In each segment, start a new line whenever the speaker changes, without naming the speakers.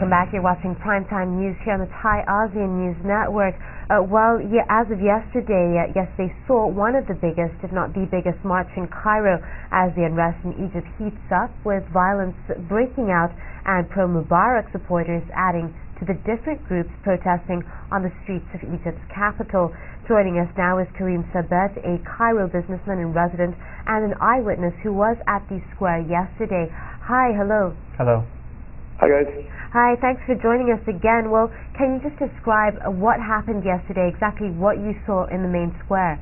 Welcome back. You're watching Primetime News here on the Thai ASEAN News Network. As of yesterday, yesterday saw one of the biggest, if not the biggest, march in Cairo as the unrest in Egypt heats up, with violence breaking out and pro-Mubarak supporters adding to the different groups protesting on the streets of Egypt's capital. Joining us now is Karim Sabet, a Cairo businessman and resident and an eyewitness who was at the square yesterday. Hi, hello.
Hello.
Hi, guys.
Hi, thanks for joining us again. Well, can you just describe what happened yesterday, exactly what you saw in the main square?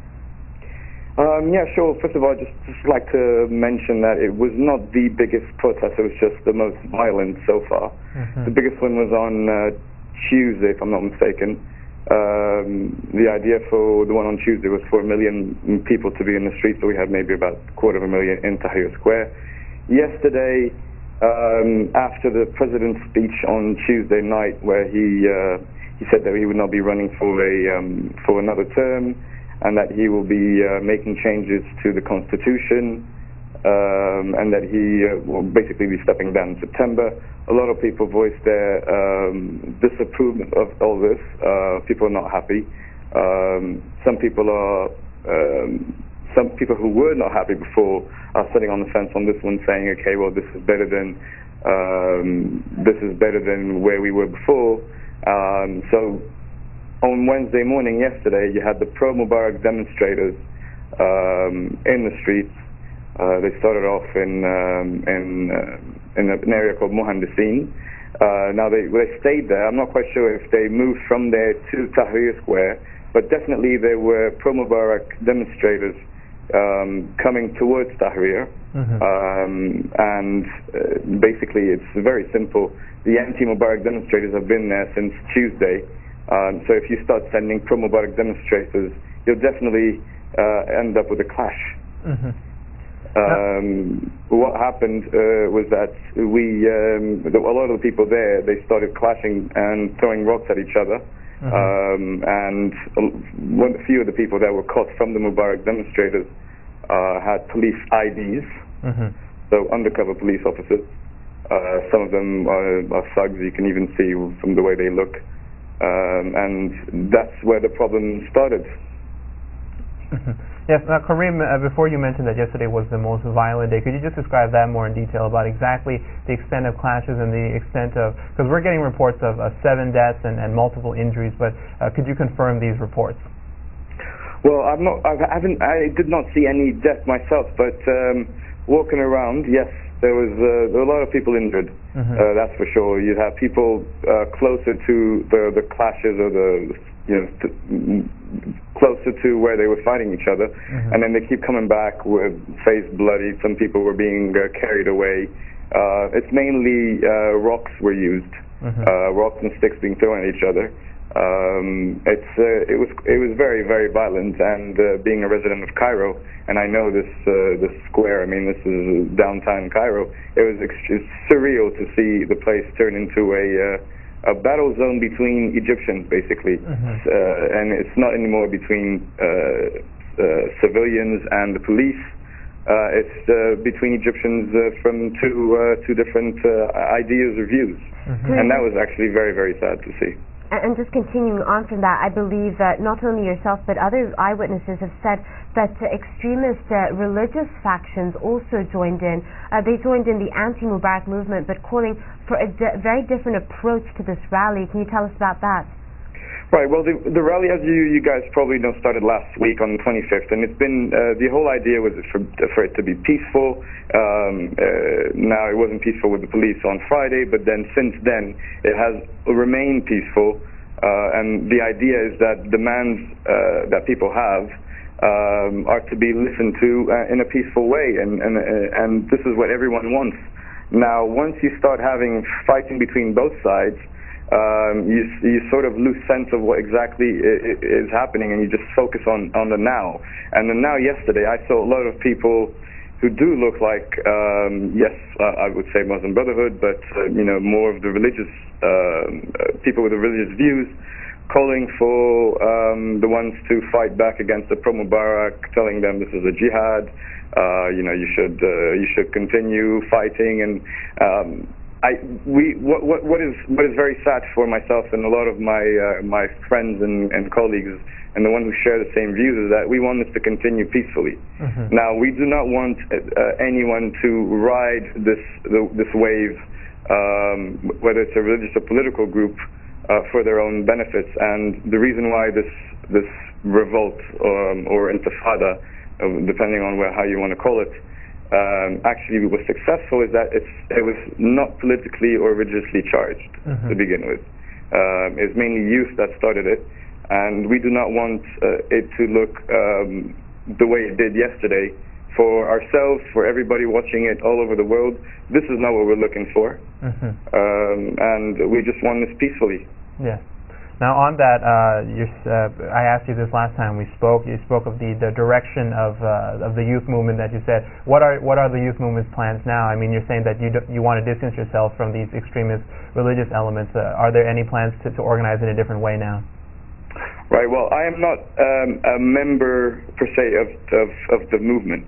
Yeah, sure. First of all, just like to mention that it was not the biggest protest, it was just the most violent so far. The biggest one was on Tuesday, if I'm not mistaken. The idea for the one on Tuesday was for 1 million people to be in the streets, so we had maybe about 250,000 in Tahrir Square. Yesterday, after the president's speech on Tuesday night, where he said that he would not be running for another term, and that he will be making changes to the constitution, and that he will basically be stepping down in September. A lot of people voiced their disapproval of all this. People are not happy. Some people who were not happy before are sitting on the fence on this one, saying, okay, well, this is better than where we were before. So on Wednesday morning yesterday, you had the pro-Mubarak demonstrators in the streets. They started off in an area called Mohandesin. Now they stayed there. I'm not quite sure if they moved from there to Tahrir Square, but definitely there were pro-Mubarak demonstrators coming towards Tahrir, and basically it's very simple. The anti-Mubarak demonstrators have been there since Tuesday, so if you start sending pro-Mubarak demonstrators, you'll definitely end up with a clash. What happened was that a lot of the people there, they started clashing and throwing rocks at each other. And a few of the people that were caught from the Mubarak demonstrators had police IDs, so undercover police officers. Some of them are thugs, you can even see from the way they look. And that's where the problem started.
Yes, Karim, before you mentioned that yesterday was the most violent day, could you just describe that more in detail about exactly the extent of clashes and the extent of, because we're getting reports of 7 deaths and multiple injuries, but could you confirm these reports?
Well, I did not see any death myself, but walking around, yes, there were a lot of people injured. That's for sure. You have people closer to the clashes or closer to where they were fighting each other, and then they keep coming back with face bloody. Some people were being carried away. It's mainly rocks were used, rocks and sticks being thrown at each other. It was very, very violent, and being a resident of Cairo, and I know this square, I mean, this is downtown Cairo, it's surreal to see the place turn into a battle zone between Egyptians, basically. And it's not anymore between civilians and the police. It's between Egyptians from two different ideas or views. And that was actually very, very sad to see.
And just continuing on from that, I believe that not only yourself but other eyewitnesses have said that extremist religious factions also joined in. They joined in the anti-Mubarak movement, but calling for a very different approach to this rally. Can you tell us about that?
Right, well, the rally, as you guys probably know, started last week on the 25th, and it's been, the whole idea was for it to be peaceful. Now, it wasn't peaceful with the police on Friday, but then since then, it has remained peaceful, and the idea is that demands that people have are to be listened to in a peaceful way, and this is what everyone wants. Now, once you start having fighting between both sides, you sort of lose sense of what exactly is happening, and you just focus on the now. And the now yesterday, I saw a lot of people who do look like, yes, I would say Muslim Brotherhood, but more of the religious people with the religious views, calling for the ones to fight back against the pro-Mubarak, telling them this is a jihad. You should continue fighting, and what is very sad for myself and a lot of my friends and colleagues and the ones who share the same views is that we want this to continue peacefully. Now, we do not want anyone to ride this wave, whether it's a religious or political group, for their own benefits. And the reason why this revolt or intifada, depending on how you want to call it, actually was successful is that it was not politically or religiously charged to begin with. It's mainly youth that started it, and we do not want it to look the way it did yesterday. For ourselves, for everybody watching it all over the world, this is not what we're looking for, and we just want this peacefully.
Yeah. Now, on that, I asked you this last time we spoke. You spoke of the direction of the youth movement that you said. What are the youth movement's plans now? I mean, you're saying that you want to distance yourself from these extremist religious elements. Are there any plans to organize in a different way now?
Right. Well, I am not a member per se of the movement.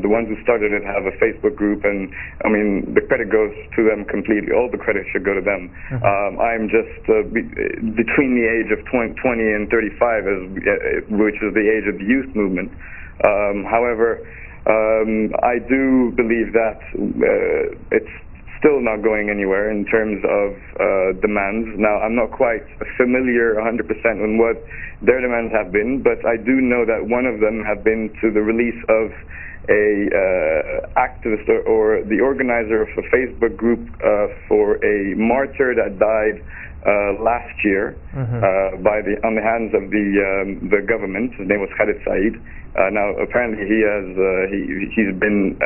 The ones who started it have a Facebook group, and I mean the credit goes to them completely. All the credit should go to them. I'm just between the age of 20 and 35, which is the age of the youth movement. However, I do believe that it's still not going anywhere in terms of demands. Now, I'm not quite familiar 100% on what their demands have been, but I do know that one of them have been to the release of a activist or the organizer of a Facebook group for a martyr that died last year on the hands of the government. His name was Khalid Said. Now, apparently, he's been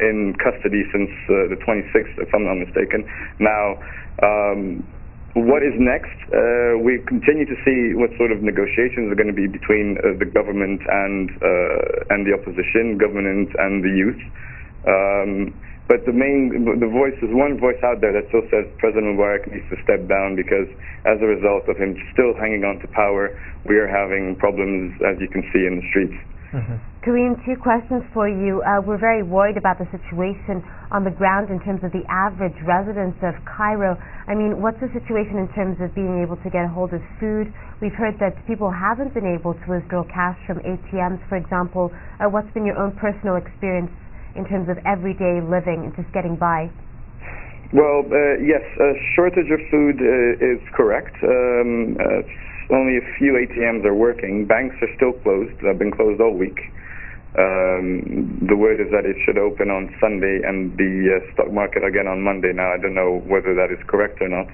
in custody since the 26th, if I'm not mistaken. Now, what is next? We continue to see what sort of negotiations are going to be between the government and the opposition, government and the youth. But there's one voice out there that still says President Mubarak needs to step down because, as a result of him still hanging on to power, we are having problems, as you can see, in the streets.
Karim, two questions for you. We're very worried about the situation on the ground in terms of the average residents of Cairo. I mean, what's the situation in terms of being able to get a hold of food? We've heard that people haven't been able to withdraw cash from ATMs, for example. What's been your own personal experience in terms of everyday living and just getting by?
Well, yes, a shortage of food is correct. Only a few ATMs are working. Banks are still closed. They've been closed all week. The word is that it should open on Sunday and the stock market again on Monday. Now, I don't know whether that is correct or not.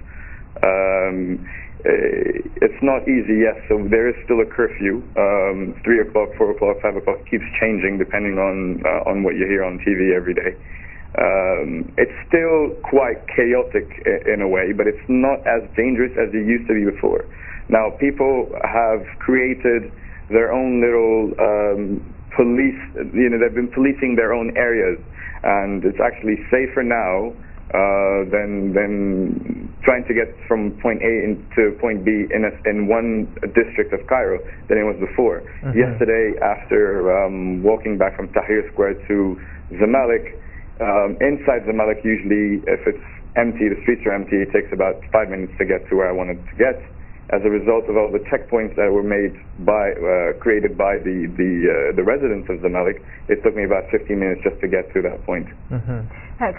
It's not easy, yes, so there is still a curfew. 3 o'clock, 4 o'clock, 5 o'clock keeps changing depending on what you hear on TV every day. It's still quite chaotic in a way, but it's not as dangerous as it used to be before. Now, people have created their own little police, they've been policing their own areas, and it's actually safer now than trying to get from point A to point B in one district of Cairo than it was before. Yesterday, after walking back from Tahrir Square to Zamalek, inside Zamalek, usually if it's empty, the streets are empty, it takes about 5 minutes to get to where I wanted to get. As a result of all the checkpoints that were created by the residents of Zamalek, it took me about 15 minutes just to get to that point.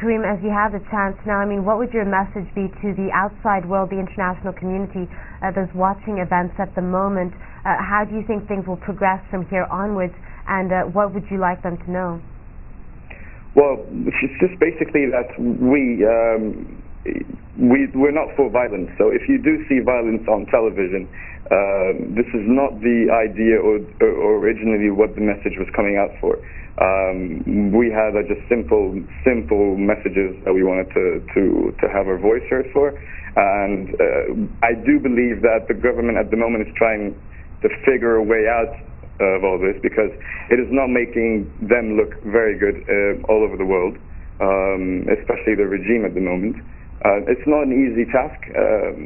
Karim, as you have the chance now, I mean, what would your message be to the outside world, the international community, those watching events at the moment? How do you think things will progress from here onwards, and what would you like them to know?
Well, it's just basically that we're not for violence. So if you do see violence on television, this is not the idea or originally what the message was coming out for. We had just simple messages that we wanted to have our voice heard for, and I do believe that the government at the moment is trying to figure a way out of all this, because it is not making them look very good all over the world, especially the regime at the moment. It's not an easy task.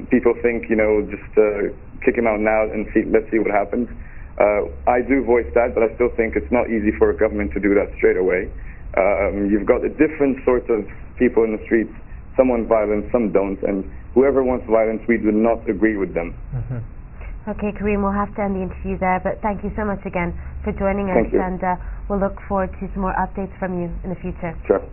People think, just kick him out now and let's see what happens. I do voice that, but I still think it's not easy for a government to do that straight away. You've got a different sorts of people in the streets Some want violence, some don't, and whoever wants violence, we do not agree with them.
Okay, Karim, we'll have to end the interview there, but thank you so much again for joining us,
Thank you.
and we'll look forward to some more updates from you in the future.
Sure.